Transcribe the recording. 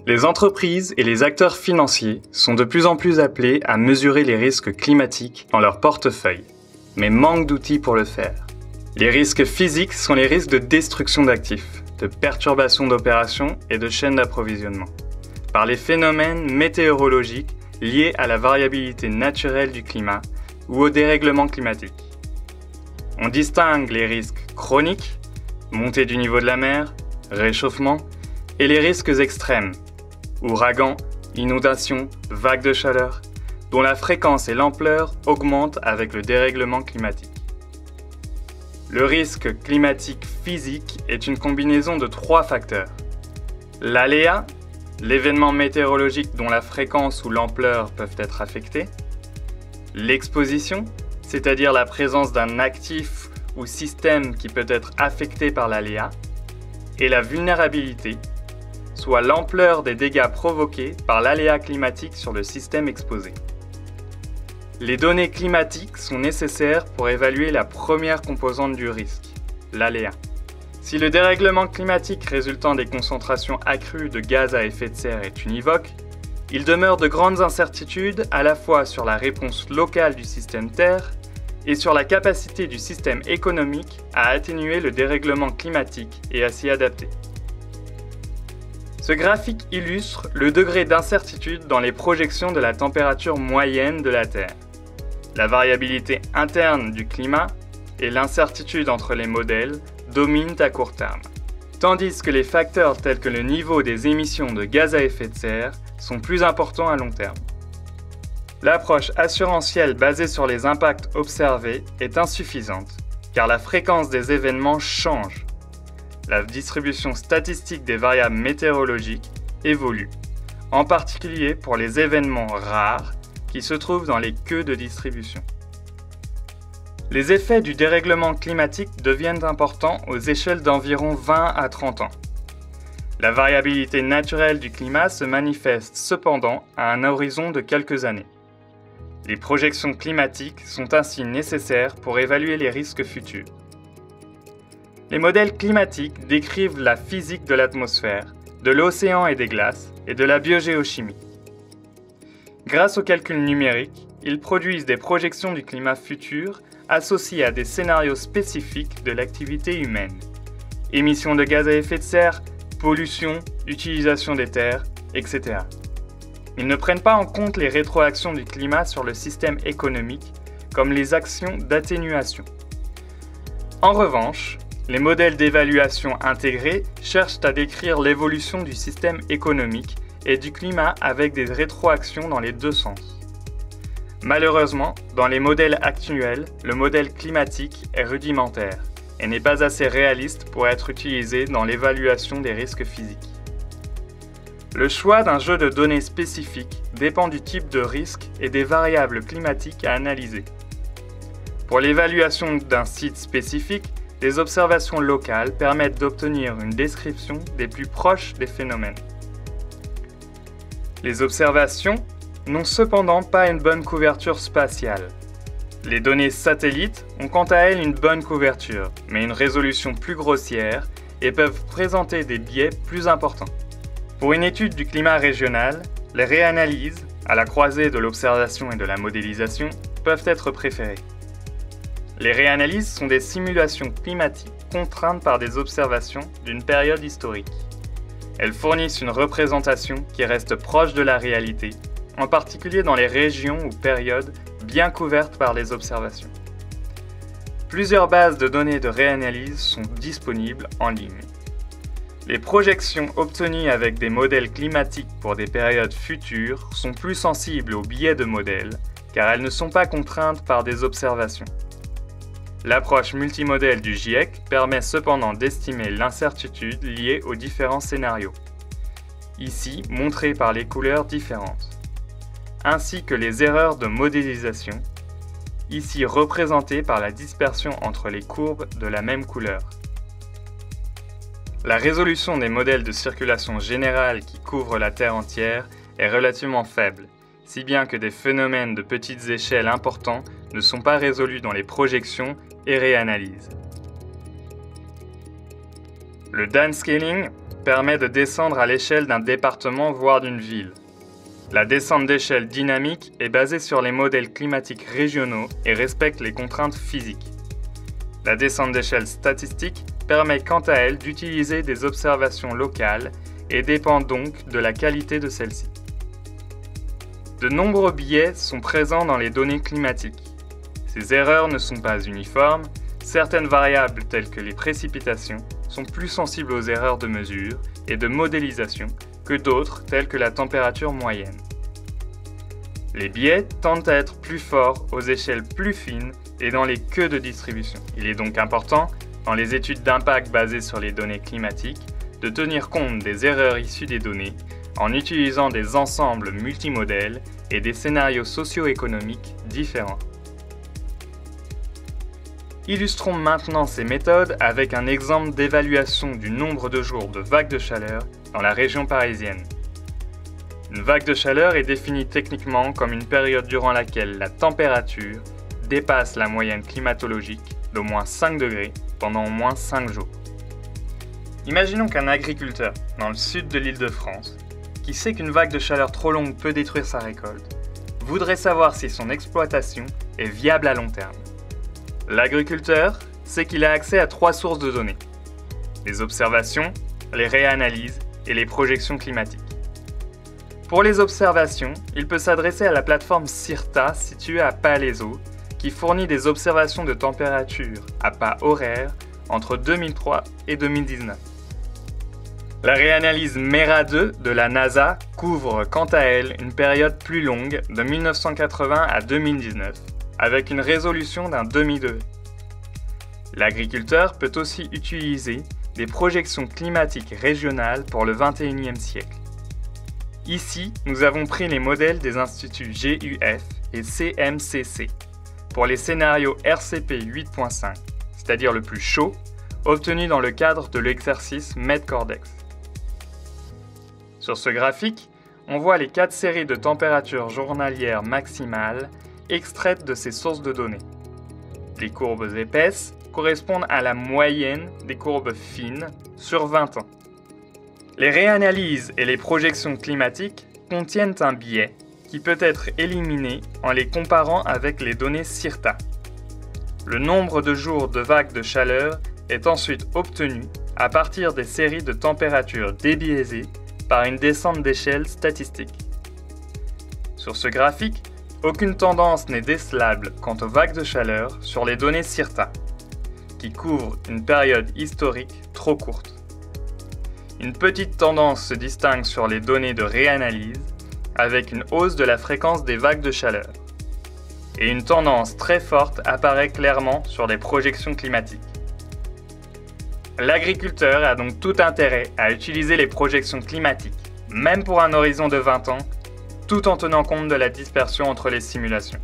Les entreprises et les acteurs financiers sont de plus en plus appelés à mesurer les risques climatiques dans leur portefeuille, mais manquent d'outils pour le faire. Les risques physiques sont les risques de destruction d'actifs, de perturbation d'opérations et de chaînes d'approvisionnement, par les phénomènes météorologiques liés à la variabilité naturelle du climat ou au dérèglement climatique. On distingue les risques chroniques, montée du niveau de la mer, réchauffement, et les risques extrêmes, ouragans, inondations, vagues de chaleur, dont la fréquence et l'ampleur augmentent avec le dérèglement climatique. Le risque climatique physique est une combinaison de 3 facteurs. L'aléa, l'événement météorologique dont la fréquence ou l'ampleur peuvent être affectés. L'exposition, c'est-à-dire la présence d'un actif ou système qui peut être affecté par l'aléa. Et la vulnérabilité, soit l'ampleur des dégâts provoqués par l'aléa climatique sur le système exposé. Les données climatiques sont nécessaires pour évaluer la première composante du risque, l'aléa. Si le dérèglement climatique résultant des concentrations accrues de gaz à effet de serre est univoque, il demeure de grandes incertitudes à la fois sur la réponse locale du système Terre et sur la capacité du système économique à atténuer le dérèglement climatique et à s'y adapter. Ce graphique illustre le degré d'incertitude dans les projections de la température moyenne de la Terre, la variabilité interne du climat et l'incertitude entre les modèles dominent à court terme, tandis que les facteurs tels que le niveau des émissions de gaz à effet de serre sont plus importants à long terme. L'approche assurantielle basée sur les impacts observés est insuffisante, car la fréquence des événements change. La distribution statistique des variables météorologiques évolue, en particulier pour les événements rares qui se trouvent dans les queues de distribution. Les effets du dérèglement climatique deviennent importants aux échelles d'environ 20 à 30 ans. La variabilité naturelle du climat se manifeste cependant à un horizon de quelques années. Les projections climatiques sont ainsi nécessaires pour évaluer les risques futurs. Les modèles climatiques décrivent la physique de l'atmosphère, de l'océan et des glaces, et de la biogéochimie. Grâce aux calculs numériques, ils produisent des projections du climat futur associées à des scénarios spécifiques de l'activité humaine. Émissions de gaz à effet de serre, pollution, utilisation des terres, etc. Ils ne prennent pas en compte les rétroactions du climat sur le système économique, comme les actions d'atténuation. En revanche, les modèles d'évaluation intégrés cherchent à décrire l'évolution du système économique et du climat avec des rétroactions dans les deux sens. Malheureusement, dans les modèles actuels, le modèle climatique est rudimentaire et n'est pas assez réaliste pour être utilisé dans l'évaluation des risques physiques. Le choix d'un jeu de données spécifique dépend du type de risque et des variables climatiques à analyser. Pour l'évaluation d'un site spécifique, les observations locales permettent d'obtenir une description des plus proches des phénomènes. Les observations n'ont cependant pas une bonne couverture spatiale. Les données satellites ont quant à elles une bonne couverture, mais une résolution plus grossière et peuvent présenter des biais plus importants. Pour une étude du climat régional, les réanalyses, à la croisée de l'observation et de la modélisation, peuvent être préférées. Les réanalyses sont des simulations climatiques contraintes par des observations d'une période historique. Elles fournissent une représentation qui reste proche de la réalité, en particulier dans les régions ou périodes bien couvertes par les observations. Plusieurs bases de données de réanalyse sont disponibles en ligne. Les projections obtenues avec des modèles climatiques pour des périodes futures sont plus sensibles aux biais de modèles, car elles ne sont pas contraintes par des observations. L'approche multimodèle du GIEC permet cependant d'estimer l'incertitude liée aux différents scénarios, ici montrés par les couleurs différentes, ainsi que les erreurs de modélisation, ici représentées par la dispersion entre les courbes de la même couleur. La résolution des modèles de circulation générale qui couvrent la Terre entière est relativement faible, si bien que des phénomènes de petites échelles importants ne sont pas résolus dans les projections et réanalyses. Le downscaling permet de descendre à l'échelle d'un département voire d'une ville. La descente d'échelle dynamique est basée sur les modèles climatiques régionaux et respecte les contraintes physiques. La descente d'échelle statistique permet quant à elle d'utiliser des observations locales et dépend donc de la qualité de celles-ci. De nombreux biais sont présents dans les données climatiques. Ces erreurs ne sont pas uniformes, certaines variables telles que les précipitations sont plus sensibles aux erreurs de mesure et de modélisation que d'autres telles que la température moyenne. Les biais tendent à être plus forts aux échelles plus fines et dans les queues de distribution. Il est donc important, dans les études d'impact basées sur les données climatiques, de tenir compte des erreurs issues des données en utilisant des ensembles multimodèles et des scénarios socio-économiques différents. Illustrons maintenant ces méthodes avec un exemple d'évaluation du nombre de jours de vagues de chaleur dans la région parisienne. Une vague de chaleur est définie techniquement comme une période durant laquelle la température dépasse la moyenne climatologique d'au moins 5 degrés pendant au moins 5 jours. Imaginons qu'un agriculteur dans le sud de l'Île-de-France, qui sait qu'une vague de chaleur trop longue peut détruire sa récolte, voudrait savoir si son exploitation est viable à long terme. L'agriculteur sait qu'il a accès à 3 sources de données: les observations, les réanalyses et les projections climatiques. Pour les observations, il peut s'adresser à la plateforme CIRTA située à Palaiseau, qui fournit des observations de température à pas horaire entre 2003 et 2019. La réanalyse MERA-2 de la NASA couvre quant à elle une période plus longue de 1980 à 2019, avec une résolution d'un demi-degré. L'agriculteur peut aussi utiliser des projections climatiques régionales pour le XXIe siècle. Ici, nous avons pris les modèles des instituts GUF et CMCC pour les scénarios RCP 8.5, c'est-à-dire le plus chaud, obtenu dans le cadre de l'exercice MEDCORDEX. Sur ce graphique, on voit les 4 séries de températures journalières maximales extraites de ces sources de données. Les courbes épaisses correspondent à la moyenne des courbes fines sur 20 ans. Les réanalyses et les projections climatiques contiennent un biais qui peut être éliminé en les comparant avec les données CIRTA. Le nombre de jours de vagues de chaleur est ensuite obtenu à partir des séries de températures débiaisées par une descente d'échelle statistique. Sur ce graphique, aucune tendance n'est décelable quant aux vagues de chaleur sur les données CIRTA, qui couvrent une période historique trop courte. Une petite tendance se distingue sur les données de réanalyse, avec une hausse de la fréquence des vagues de chaleur. Et une tendance très forte apparaît clairement sur les projections climatiques. L'agriculteur a donc tout intérêt à utiliser les projections climatiques, même pour un horizon de 20 ans, tout en tenant compte de la dispersion entre les simulations.